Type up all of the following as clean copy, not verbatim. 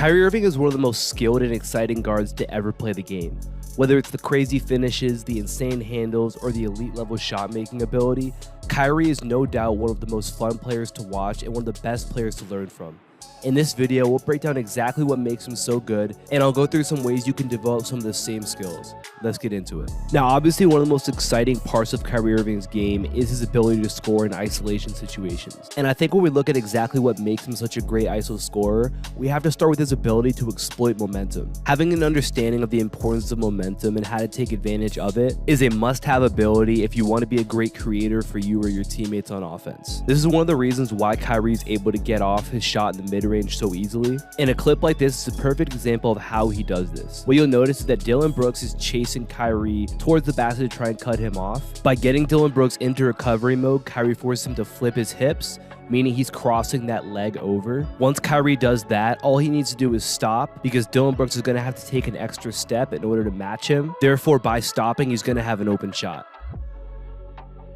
Kyrie Irving is one of the most skilled and exciting guards to ever play the game. Whether it's the crazy finishes, the insane handles, or the elite level shot making ability, Kyrie is no doubt one of the most fun players to watch and one of the best players to learn from. In this video, we'll break down exactly what makes him so good, and I'll go through some ways you can develop some of the same skills. Let's get into it. Now, obviously, one of the most exciting parts of Kyrie Irving's game is his ability to score in isolation situations. And I think when we look at exactly what makes him such a great ISO scorer, we have to start with his ability to exploit momentum. Having an understanding of the importance of momentum and how to take advantage of it is a must-have ability if you want to be a great creator for you or your teammates on offense. This is one of the reasons why Kyrie is able to get off his shot in the mid-range so easily, and a clip like this is a perfect example of how he does this. What you'll notice is that Dillon Brooks is chasing Kyrie towards the basket to try and cut him off. By getting Dillon Brooks into recovery mode, Kyrie forces him to flip his hips, meaning he's crossing that leg over. Once Kyrie does that, all he needs to do is stop, because Dillon Brooks is going to have to take an extra step in order to match him. Therefore, by stopping, he's going to have an open shot.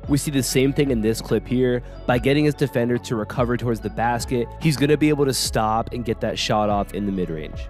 We see the same thing in this clip here. By getting his defender to recover towards the basket, he's going to be able to stop and get that shot off in the mid-range.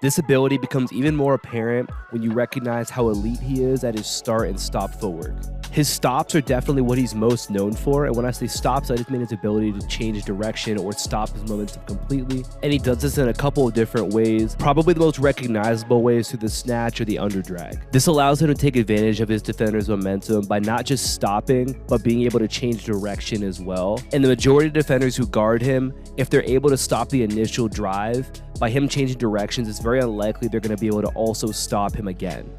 This ability becomes even more apparent when you recognize how elite he is at his start and stop footwork. His stops are definitely what he's most known for, and when I say stops, I just mean his ability to change direction or stop his momentum completely, and he does this in a couple of different ways. Probably the most recognizable way is through the snatch or the under drag. This allows him to take advantage of his defender's momentum by not just stopping, but being able to change direction as well. And the majority of defenders who guard him, if they're able to stop the initial drive, by him changing directions, it's very unlikely they're going to be able to also stop him again.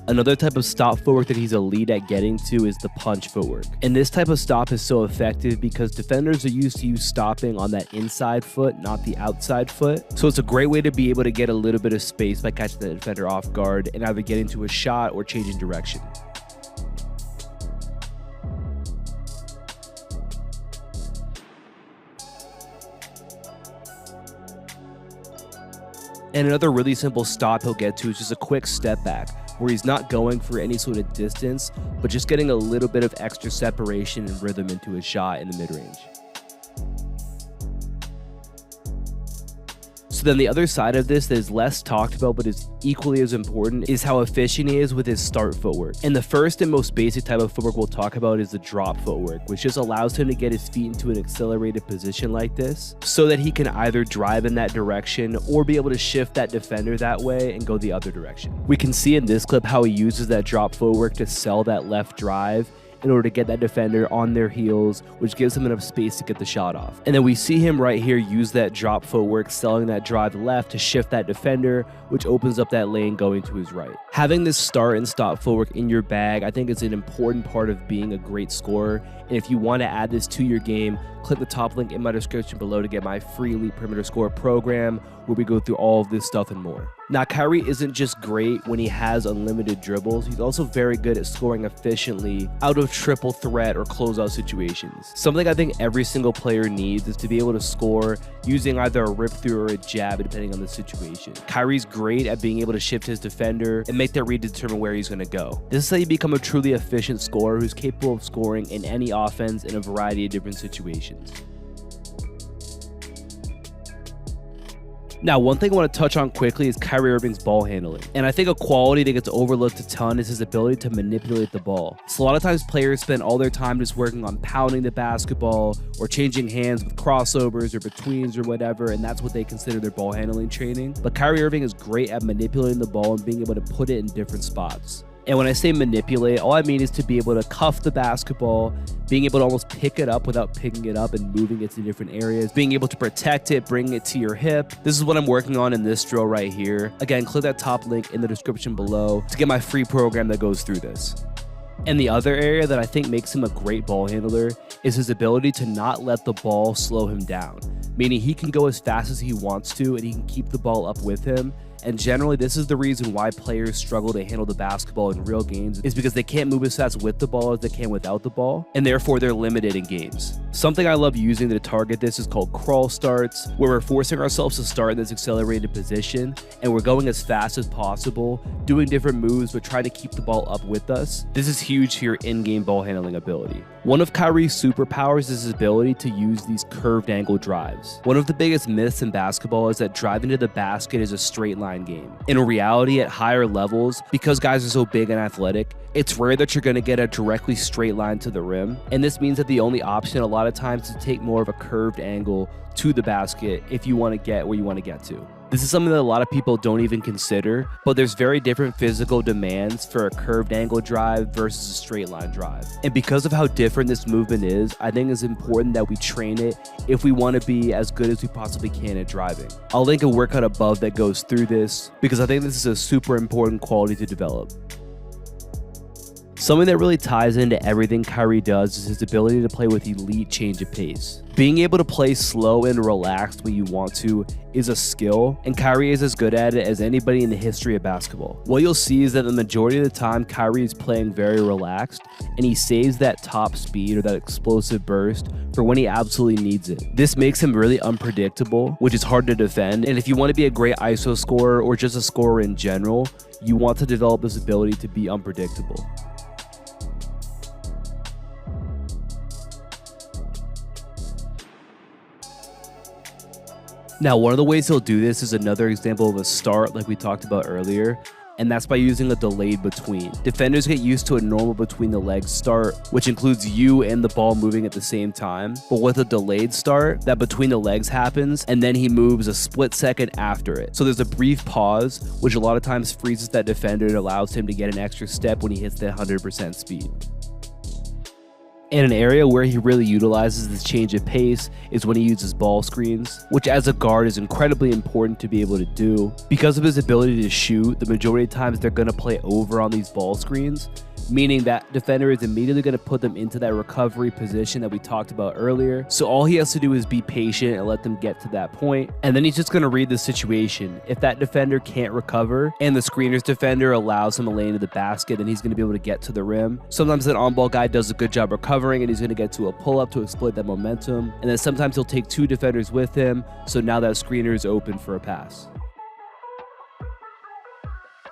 Another type of stop footwork that he's elite at getting to is the punch footwork. And this type of stop is so effective because defenders are used to you stopping on that inside foot, not the outside foot. So it's a great way to be able to get a little bit of space by catching the defender off guard and either getting to a shot or changing direction. And another really simple stop he'll get to is just a quick step back, where he's not going for any sort of distance, but just getting a little bit of extra separation and rhythm into his shot in the mid-range. So then the other side of this that is less talked about but is equally as important is how efficient he is with his start footwork. And the first and most basic type of footwork we'll talk about is the drop footwork, which just allows him to get his feet into an accelerated position like this so that he can either drive in that direction or be able to shift that defender that way and go the other direction. We can see in this clip how he uses that drop footwork to sell that left drive in order to get that defender on their heels, which gives him enough space to get the shot off. And then we see him right here use that drop footwork, selling that drive left to shift that defender, which opens up that lane going to his right. Having this start and stop footwork in your bag, I think, is an important part of being a great scorer. And if you want to add this to your game, click the top link in my description below to get my free Elite Perimeter Score program, where we go through all of this stuff and more. Now, Kyrie isn't just great when he has unlimited dribbles, he's also very good at scoring efficiently out of triple threat or closeout situations. Something I think every single player needs is to be able to score using either a rip through or a jab, depending on the situation. Kyrie's great at being able to shift his defender and make that read to determine where he's going to go. This is how you become a truly efficient scorer who's capable of scoring in any offense in a variety of different situations. Now, one thing I want to touch on quickly is Kyrie Irving's ball handling. And I think a quality that gets overlooked a ton is his ability to manipulate the ball. So a lot of times players spend all their time just working on pounding the basketball or changing hands with crossovers or betweens or whatever, and that's what they consider their ball handling training. But Kyrie Irving is great at manipulating the ball and being able to put it in different spots. And when I say manipulate, all I mean is to be able to cuff the basketball, being able to almost pick it up without picking it up and moving it to different areas, being able to protect it, bringing it to your hip. This is what I'm working on in this drill right here. Again, click that top link in the description below to get my free program that goes through this. And the other area that I think makes him a great ball handler is his ability to not let the ball slow him down, meaning he can go as fast as he wants to and he can keep the ball up with him And generally, this is the reason why players struggle to handle the basketball in real games, is because they can't move as fast with the ball as they can without the ball, and therefore they're limited in games. Something I love using to target this is called crawl starts, where we're forcing ourselves to start in this accelerated position, and we're going as fast as possible, doing different moves, but trying to keep the ball up with us. This is huge for your in-game ball handling ability. One of Kyrie's superpowers is his ability to use these curved angle drives. One of the biggest myths in basketball is that driving to the basket is a straight line game. In reality, at higher levels, because guys are so big and athletic, it's rare that you're going to get a directly straight line to the rim, and this means that the only option a lot of times is to take more of a curved angle to the basket if you want to get where you want to get to. This is something that a lot of people don't even consider, but there's very different physical demands for a curved angle drive versus a straight line drive. And because of how different this movement is, I think it's important that we train it if we want to be as good as we possibly can at driving. I'll link a workout above that goes through this, because I think this is a super important quality to develop. Something that really ties into everything Kyrie does is his ability to play with elite change of pace. Being able to play slow and relaxed when you want to is a skill, and Kyrie is as good at it as anybody in the history of basketball. What you'll see is that the majority of the time, Kyrie is playing very relaxed, and he saves that top speed or that explosive burst for when he absolutely needs it. This makes him really unpredictable, which is hard to defend, and if you want to be a great ISO scorer or just a scorer in general, you want to develop this ability to be unpredictable. Now, one of the ways he'll do this is another example of a start like we talked about earlier, and that's by using a delayed between. Defenders get used to a normal between the legs start, which includes you and the ball moving at the same time. But with a delayed start, that between the legs happens, and then he moves a split second after it. So there's a brief pause, which a lot of times freezes that defender and allows him to get an extra step when he hits that 100% speed. And an area where he really utilizes this change of pace is when he uses ball screens, which as a guard is incredibly important to be able to do. Because of his ability to shoot, the majority of times they're going to play over on these ball screens, meaning that defender is immediately going to put them into that recovery position that we talked about earlier. So all he has to do is be patient and let them get to that point, and then he's just going to read the situation. If that defender can't recover and the screener's defender allows him a lane to the basket, then he's going to be able to get to the rim. Sometimes that on-ball guy does a good job recovering and he's going to get to a pull-up to exploit that momentum, and then sometimes he'll take two defenders with him, so now that screener is open for a pass.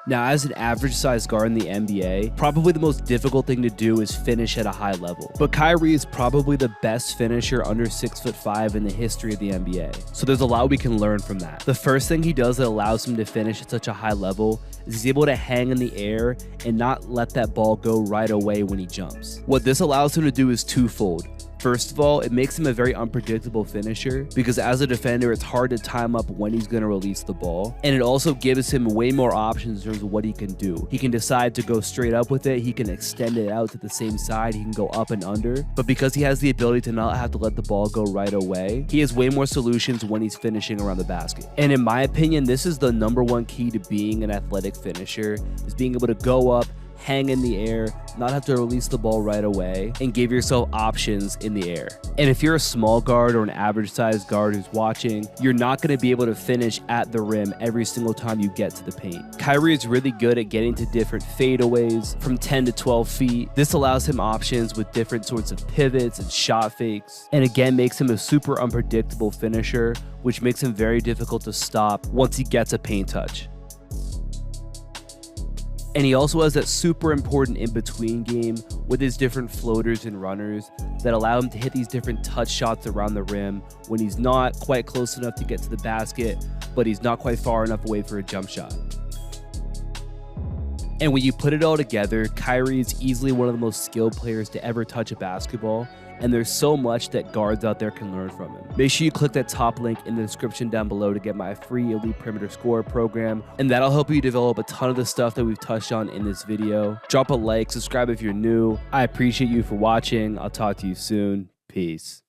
Now, as an average-sized guard in the NBA, probably the most difficult thing to do is finish at a high level. But Kyrie is probably the best finisher under 6'5" in the history of the NBA. So there's a lot we can learn from that. The first thing he does that allows him to finish at such a high level is he's able to hang in the air and not let that ball go right away when he jumps. What this allows him to do is twofold. First of all, it makes him a very unpredictable finisher because as a defender, it's hard to time up when he's going to release the ball. And it also gives him way more options in terms of what he can do. He can decide to go straight up with it. He can extend it out to the same side. He can go up and under. But because he has the ability to not have to let the ball go right away, he has way more solutions when he's finishing around the basket. And in my opinion, this is the #1 key to being an athletic finisher, is being able to go up, hang in the air, not have to release the ball right away, and give yourself options in the air. And if you're a small guard or an average sized guard who's watching, you're not going to be able to finish at the rim every single time you get to the paint. Kyrie is really good at getting to different fadeaways from 10 to 12 feet. This allows him options with different sorts of pivots and shot fakes, and again makes him a super unpredictable finisher, which makes him very difficult to stop once he gets a paint touch. And he also has that super important in-between game with his different floaters and runners that allow him to hit these different touch shots around the rim when he's not quite close enough to get to the basket, but he's not quite far enough away for a jump shot. And when you put it all together, Kyrie is easily one of the most skilled players to ever touch a basketball, and there's so much that guards out there can learn from him. Make sure you click that top link in the description down below to get my free Elite Perimeter Scorer program, and that'll help you develop a ton of the stuff that we've touched on in this video. Drop a like, subscribe if you're new. I appreciate you for watching. I'll talk to you soon. Peace.